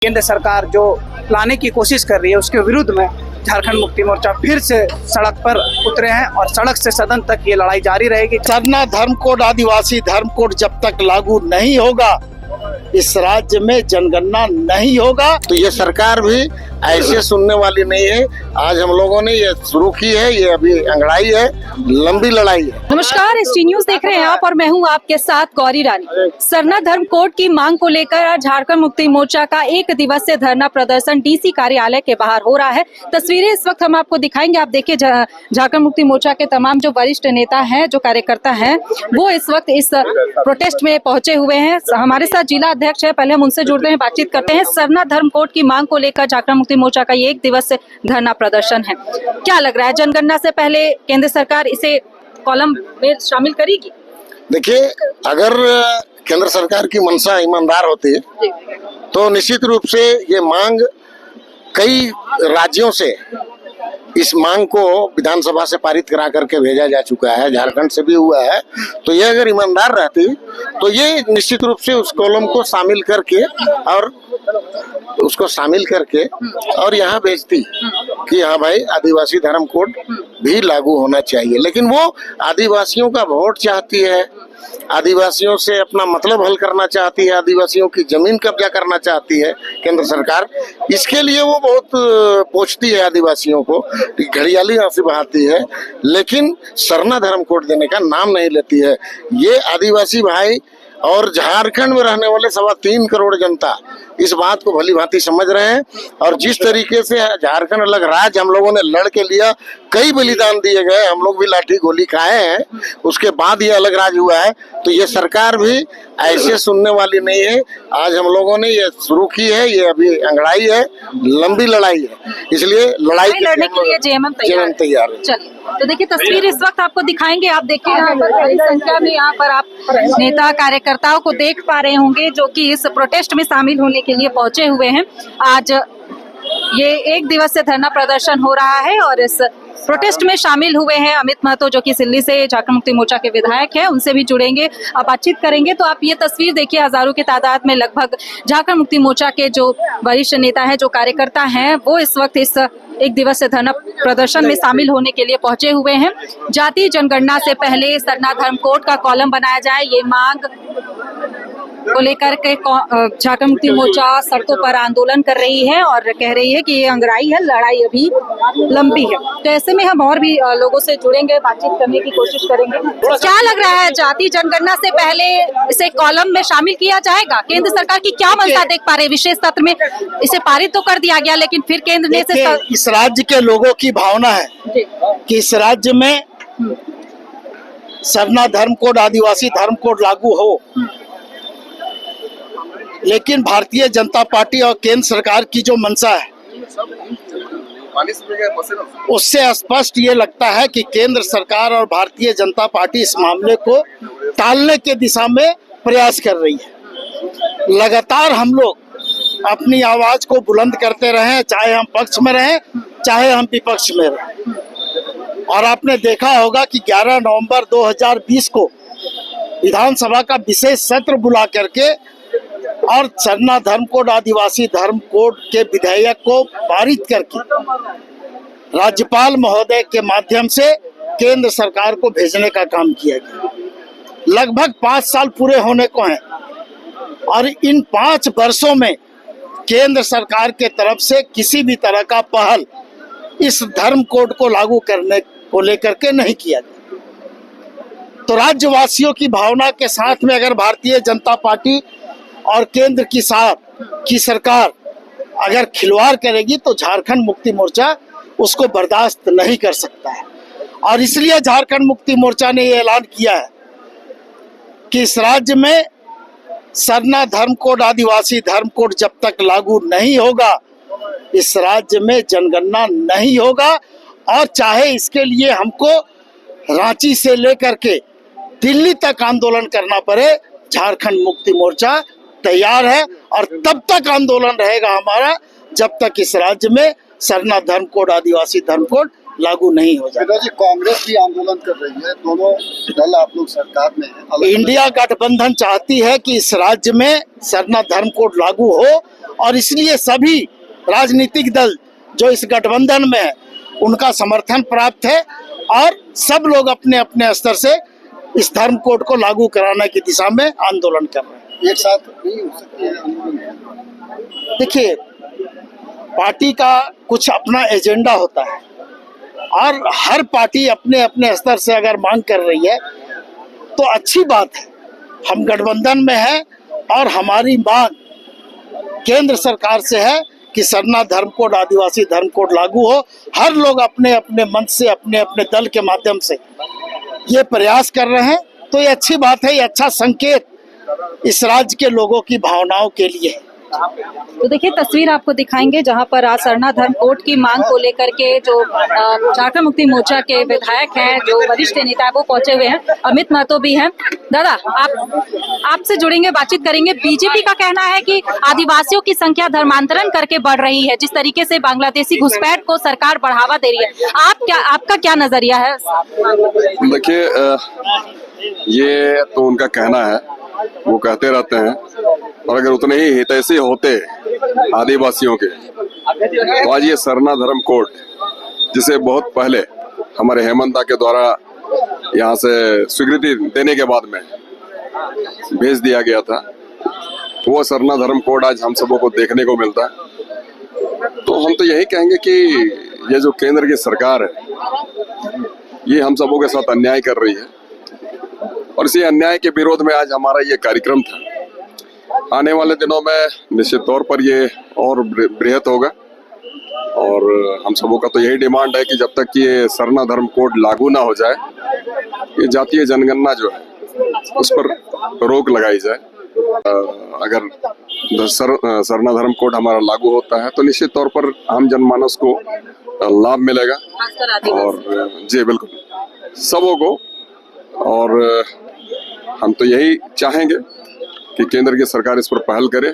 केंद्र सरकार जो लाने की कोशिश कर रही है उसके विरुद्ध में झारखंड मुक्ति मोर्चा फिर से सड़क पर उतरे हैं और सड़क से सदन तक ये लड़ाई जारी रहेगी। सरना धर्म कोड आदिवासी धर्म कोड जब तक लागू नहीं होगा इस राज्य में जनगणना नहीं होगा। तो ये सरकार भी ऐसे सुनने वाली नहीं है। आज हम लोगों ने ये शुरू की है, ये अभी अंगड़ाई है, लंबी लड़ाई है। नमस्कार, ST न्यूज देख रहे हैं आप और मैं हूं आपके साथ गौरी रानी। सरना धर्म कोड की मांग को लेकर झारखंड मुक्ति मोर्चा का 1 दिवसीय धरना प्रदर्शन DC कार्यालय के बाहर हो रहा है। तस्वीरें इस वक्त हम आपको दिखाएंगे। आप देखिए झारखंड मुक्ति मोर्चा के तमाम जो वरिष्ठ नेता हैं, जो कार्यकर्ता हैं, वो इस वक्त इस प्रोटेस्ट में पहुंचे हुए हैं। हमारे साथ जिला अध्यक्ष है, पहले हम उनसे जुड़ते हैं, बातचीत करते हैं। सरना धर्म कोड की मांग को लेकर झारखंड मुक्ति मोर्चा का ये 1 दिवसीय धरना प्रदर्शन है। क्या लग रहा है, जनगणना से पहले केंद्र सरकार इसे कॉलम में शामिल करेगी? देखिए, अगर केंद्र सरकार की मंशा ईमानदार होती तो निश्चित रूप से ये मांग कई राज्यों से इस मांग को विधानसभा से पारित करा करके भेजा जा चुका है, झारखंड से भी हुआ है। तो ये अगर ईमानदार रहती तो ये निश्चित रूप से उस कॉलम को शामिल करके और यहाँ भेजती कि हाँ भाई, आदिवासी धर्म कोड भी लागू होना चाहिए। लेकिन वो आदिवासियों का वोट चाहती है, आदिवासियों से अपना मतलब हल करना चाहती है, आदिवासियों की जमीन कब्जा करना चाहती है केंद्र सरकार। इसके लिए वो बहुत पोंछती है आदिवासियों को, घड़ियाली आंसू बहाती है, लेकिन सरना धर्म कोड देने का नाम नहीं लेती है। ये आदिवासी भाई और झारखंड में रहने वाले 3.25 करोड़ जनता इस बात को भली भांति समझ रहे हैं। और जिस तरीके से झारखंड अलग राज्य हम लोगों ने लड़ के लिया, कई बलिदान दिए गए, हम लोग भी लाठी गोली खाए हैं, उसके बाद ये अलग राज्य हुआ है। तो ये सरकार भी ऐसे सुनने वाली नहीं है। आज हम लोगों ने ये शुरू की है, ये अभी अंगड़ाई है, लंबी लड़ाई है, इसलिए लड़ाई लड़ने के लिए JMM तैयार है। चलिए, तो देखिए तस्वीर इस वक्त आपको दिखाएंगे। आप देखिए यहाँ पर बड़ी संख्या में यहाँ पर आप नेता कार्यकर्ताओं को देख पा रहे होंगे जो कि इस प्रोटेस्ट में शामिल होने के लिए पहुंचे हुए हैं। आज ये 1 दिवसीय धरना प्रदर्शन हो रहा है और इस प्रोटेस्ट में शामिल हुए हैं अमित महतो, जो कि सिल्ली से झारखंड मुक्ति मोर्चा के विधायक हैं। उनसे भी जुड़ेंगे, अब बातचीत करेंगे। तो आप ये तस्वीर देखिए, हजारों की तादाद में लगभग झारखंड मुक्ति मोर्चा के जो वरिष्ठ नेता हैं, जो कार्यकर्ता हैं, वो इस वक्त इस 1 दिवसीय धरना प्रदर्शन में शामिल होने के लिए पहुंचे हुए हैं। जातीय जनगणना से पहले सरना धर्म कोड का कॉलम बनाया जाए, ये मांग को लेकर के झारखंड मुक्ति मोर्चा सड़कों पर आंदोलन कर रही है और कह रही है कि ये अंगड़ाई है, लड़ाई अभी लंबी है। तो ऐसे में हम और भी लोगों से जुड़ेंगे, बातचीत करने की कोशिश करेंगे। क्या लग रहा है, जातीय जनगणना से पहले इसे कॉलम में शामिल किया जाएगा? केंद्र सरकार की क्या मंशा देख पा रहे? विशेष सत्र में इसे पारित तो कर दिया गया, लेकिन फिर केंद्र ने इस राज्य के लोगों की भावना है कि इस राज्य में सरना धर्म कोड आदिवासी धर्म कोड लागू हो, लेकिन भारतीय जनता पार्टी और केंद्र सरकार की जो मंशा है उससे स्पष्ट ये लगता है कि केंद्र सरकार और भारतीय जनता पार्टी इस मामले को टालने के दिशा में प्रयास कर रही है। लगातार हम लोग अपनी आवाज को बुलंद करते रहे, चाहे हम पक्ष में रहें, चाहे हम विपक्ष में रहें। और आपने देखा होगा कि 11 नवंबर 2020 को विधानसभा का विशेष सत्र बुला करके और सरना धर्म कोड आदिवासी धर्म कोड के विधेयक को पारित करके राज्यपाल महोदय के माध्यम से केंद्र सरकार को भेजने का काम किया गया। लगभग 5 साल पूरे होने को हैं और इन 5 वर्षों में केंद्र सरकार के तरफ से किसी भी तरह का पहल इस धर्म कोड को लागू करने को लेकर के नहीं किया गया। तो राज्यवासियों की भावना के साथ में अगर भारतीय जनता पार्टी और केंद्र की सरकार अगर खिलवाड़ करेगी तो झारखंड मुक्ति मोर्चा उसको बर्दाश्त नहीं कर सकता है। और इसलिए झारखंड मुक्ति मोर्चा ने ये ऐलान किया है कि इस राज्य में सरना धर्म कोड आदिवासी धर्म कोड जब तक लागू नहीं होगा इस राज्य में जनगणना नहीं होगा। और चाहे इसके लिए हमको रांची से लेकर के दिल्ली तक आंदोलन करना पड़े, झारखंड मुक्ति मोर्चा तैयार है। और तब तक आंदोलन रहेगा हमारा जब तक इस राज्य में सरना धर्म कोड आदिवासी धर्म कोड लागू नहीं हो जाएगा। जी, कांग्रेस भी आंदोलन कर रही है, दोनों दल आप लोग सरकार में हैं। इंडिया गठबंधन चाहती है कि इस राज्य में सरना धर्म कोड लागू हो और इसलिए सभी राजनीतिक दल जो इस गठबंधन में है उनका समर्थन प्राप्त है और सब लोग अपने अपने स्तर से इस धर्म कोड को लागू कराने की दिशा में आंदोलन कर रहे हैं। एक साथ नहीं हो सकती है आंदोलन। देखिए, पार्टी का कुछ अपना एजेंडा होता है और हर पार्टी अपने अपने स्तर से अगर मांग कर रही है तो अच्छी बात है। हम गठबंधन में हैं और हमारी मांग केंद्र सरकार से है कि सरना धर्म कोड, आदिवासी धर्म कोड लागू हो। हर लोग अपने अपने मंच से, अपने अपने दल के माध्यम से ये प्रयास कर रहे हैं, तो ये अच्छी बात है। ये अच्छा संकेत इस राज्य के लोगों की भावनाओं के लिए है। तो देखिए तस्वीर आपको दिखाएंगे जहां पर आज सरना धर्म कोड की मांग को लेकर के जो झारखंड मुक्ति मोर्चा के विधायक हैं, जो वरिष्ठ नेता है वो पहुंचे हुए हैं। अमित महतो भी हैं। दादा, आपसे जुड़ेंगे, बातचीत करेंगे। बीजेपी का कहना है कि आदिवासियों की संख्या धर्मांतरण करके बढ़ रही है, जिस तरीके से बांग्लादेशी घुसपैठ को सरकार बढ़ावा दे रही है। आपका क्या नजरिया है? देखिए, ये तो उनका कहना है, वो कहते रहते हैं, और अगर उतने ही हितैषी होते आदिवासियों के तो आज ये सरना धर्म कोड, जिसे बहुत पहले हमारे हेमंत दा के द्वारा यहाँ से स्वीकृति देने के बाद में भेज दिया गया था, वो सरना धर्म कोड आज हम सबों को देखने को मिलता है। तो हम तो यही कहेंगे कि ये जो केंद्र की सरकार है ये हम सबों के साथ अन्याय कर रही है और इसी अन्याय के विरोध में आज हमारा ये कार्यक्रम था। आने वाले दिनों में निश्चित तौर पर ये और बृहत होगा और हम सबों का तो यही डिमांड है कि जब तक ये सरना धर्म कोड लागू ना हो जाए, ये जातीय जनगणना जो है उस पर रोक लगाई जाए। अगर सरना धर्म कोड हमारा लागू होता है तो निश्चित तौर पर आम जनमानस को लाभ मिलेगा और जी बिल्कुल सबों को। और हम तो यही चाहेंगे कि केंद्र की सरकार इस पर पहल करे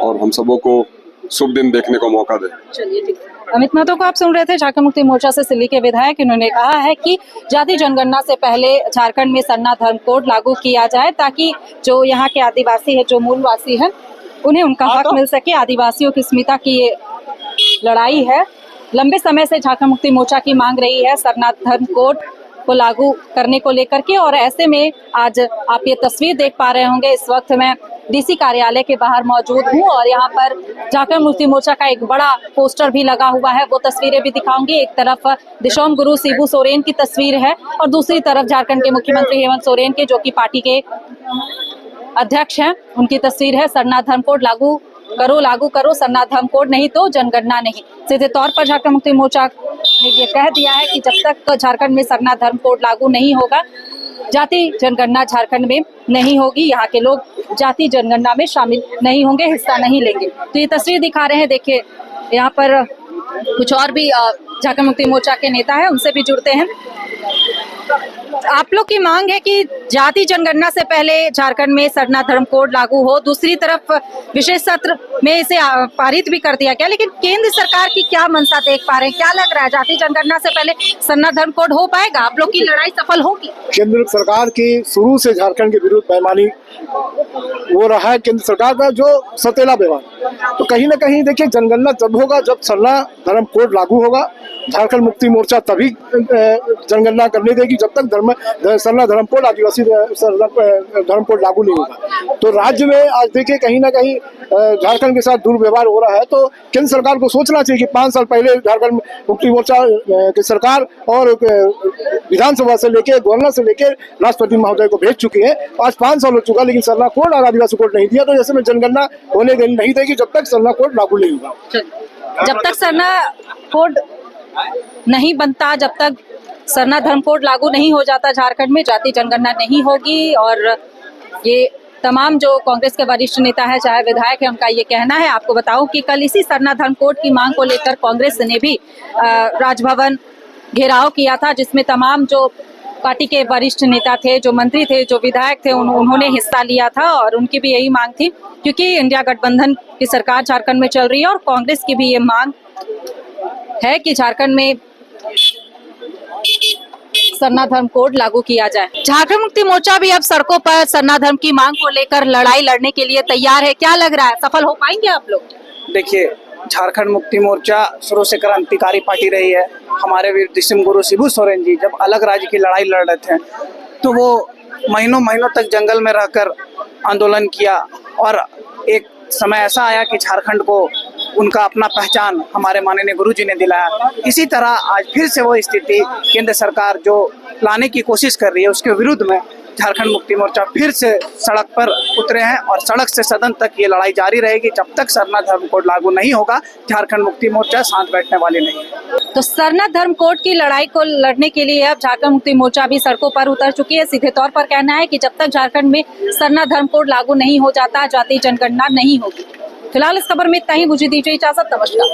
और हम सबों को शुभ दिन देखने को मौका दे। चलिए ठीक। अमित महतो को आप सुन रहे थे, झारखंड मुक्ति मोर्चा से सिल्ली के विधायक। इन्होंने कहा है कि जाति जनगणना से पहले झारखंड में सरना धर्म कोड लागू किया जाए ताकि जो यहाँ के आदिवासी है, जो मूलवासी है, उन्हें उनका हक मिल सके। आदिवासियों की अस्मिता की ये लड़ाई है, लंबे समय से झारखंड मुक्ति मोर्चा की मांग रही है सरना धर्म कोड को लागू करने को लेकर के। और ऐसे में आज आप ये तस्वीर देख पा रहे होंगे, इस वक्त मैं डीसी कार्यालय के बाहर मौजूद हूँ और यहाँ पर झारखंड मुक्ति मोर्चा का एक बड़ा पोस्टर भी लगा हुआ है, वो तस्वीरें भी दिखाऊंगी। एक तरफ दिशोम गुरु शिबू सोरेन की तस्वीर है और दूसरी तरफ झारखंड के मुख्यमंत्री हेमंत सोरेन के, जो कि पार्टी के अध्यक्ष हैं, उनकी तस्वीर है। सरना धर्म कोड लागू करो, सरना धर्म कोड नहीं तो जनगणना नहीं। सीधे तौर पर झारखंड मुक्ति मोर्चा ने ये कह दिया है कि जब तक झारखंड में सरना धर्म कोड लागू नहीं होगा, जाति जनगणना झारखंड में नहीं होगी, यहाँ के लोग जाति जनगणना में शामिल नहीं होंगे, हिस्सा नहीं लेंगे। तो ये तस्वीर दिखा रहे हैं, देखिए यहाँ पर कुछ और भी झारखंड मुक्ति मोर्चा के नेता है, उनसे भी जुड़ते हैं। आप लोग की मांग है कि जाति जनगणना से पहले झारखंड में सरना धर्म कोड लागू हो, दूसरी तरफ विशेष सत्र में इसे पारित भी कर दिया गया, लेकिन केंद्र सरकार की क्या मंशा देख पा रहे हैं? क्या लग रहा है, जाति जनगणना से पहले सरना धर्म कोड हो पाएगा? आप लोग की लड़ाई सफल होगी? केंद्र सरकार की शुरू से झारखंड के विरुद्ध बेईमानी वो रहा है, केंद्र सरकार का जो सतेला व्यवहार। तो कहीं ना कहीं देखिए, जनगणना तब होगा जब सरना धर्म कोड लागू होगा। झारखंड मुक्ति मोर्चा तभी जनगणना करने देगी जब तक सरना धर्म कोड, आदिवासी धर्म कोड लागू नहीं होगा। तो राज्य में आज देखिए कहीं ना कहीं झारखंड के साथ दुर्व्यवहार हो रहा है। तो केंद्र सरकार को सोचना चाहिए कि 5 साल पहले झारखंड मुक्ति मोर्चा की सरकार और विधानसभा से लेकर, गवर्नर से लेकर राष्ट्रपति महोदय को भेज चुकी है। आज 5 साल हो चुका, लेकिन सरना कोड और आदिवासी कोड नहीं दिया। तो ऐसे में जनगणना होने नहीं देगी जब तक सरना कोड लागू नहीं होगा। जब तक सरना कोड नहीं बनता, जब तक सरना धर्म कोड लागू नहीं हो जाता झारखंड में, जाति जनगणना नहीं होगी। और ये तमाम जो कांग्रेस के वरिष्ठ नेता है, चाहे विधायक है, उनका ये कहना है। आपको बताऊं कि कल इसी सरना धर्म कोड की मांग को लेकर कांग्रेस ने भी राजभवन घेराव किया था, जिसमें तमाम जो पार्टी के वरिष्ठ नेता थे, जो मंत्री थे, जो विधायक थे, उन्होंने हिस्सा लिया था। और उनकी भी यही मांग थी, क्योंकि इंडिया गठबंधन की सरकार झारखंड में चल रही है और कांग्रेस की भी ये मांग है कि झारखंड में सरना धर्म कोड लागू किया जाए। झारखंड मुक्ति मोर्चा भी अब सड़कों पर सरना धर्म की मांग को लेकर लड़ाई लड़ने के लिए तैयार है। क्या लग रहा है, सफल हो पाएंगे आप लोग? देखिए, झारखंड मुक्ति मोर्चा शुरू से क्रांतिकारी पार्टी रही है। हमारे वीर दिसम गुरु शिबू सोरेन जी जब अलग राज्य की लड़ाई लड़ रहे थे तो वो महीनों महीनों तक जंगल में रहकर आंदोलन किया और एक समय ऐसा आया कि झारखंड को उनका अपना पहचान हमारे माननीय गुरुजी ने दिलाया। इसी तरह आज फिर से वो स्थिति केंद्र सरकार जो लाने की कोशिश कर रही है उसके विरुद्ध में झारखंड मुक्ति मोर्चा फिर से सड़क पर उतरे हैं और सड़क से सदन तक ये लड़ाई जारी रहेगी। जब तक सरना धर्म कोड लागू नहीं होगा झारखंड मुक्ति मोर्चा शांत बैठने वाली नहीं है। तो सरना धर्म कोड की लड़ाई को लड़ने के लिए अब झारखंड मुक्ति मोर्चा भी सड़कों पर उतर चुकी है। सीधे तौर पर कहना है कि जब तक झारखंड में सरना धर्म कोड लागू नहीं हो जाता जातीय जनगणना नहीं होगी। फिलहाल इस खबर में इतना ही। मुझे दीजिए इजाजत, नमस्कार।